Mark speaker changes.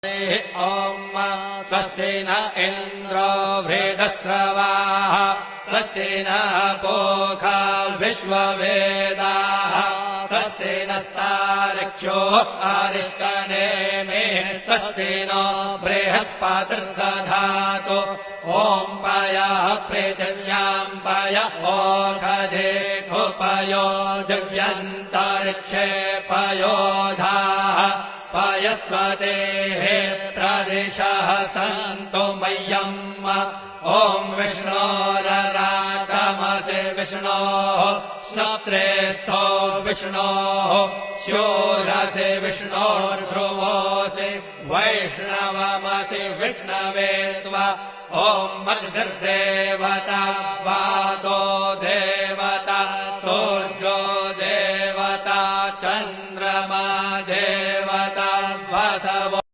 Speaker 1: ॐ स्वस्ति न इन्द्रो वृद्धश्रवाः स्वस्ति न पूषा विश्ववेदाः स्वस्ति नस्तार्क्ष्यो अरिष्टनेमिः स्वस्ति नो बृहस्पतिर्दधातु ॐ पयः पृथिव्यां पय ओषधेऽपयो दिव्यन्तरिक्षे पयोधाः पयस्वतेः प्रदिशः सन्तु मह्यम् ॐ विष्णोररागमसि विष्णोः श्नत्रेस्थो विष्णोः शूरसि विष्णोर्ध्रुवोऽसि वैष्णवमसि विष्णवे त्वा ॐ मद्गर्देवता वातो देवता सूर्यो देवता चन्द्रमा देवता वसवो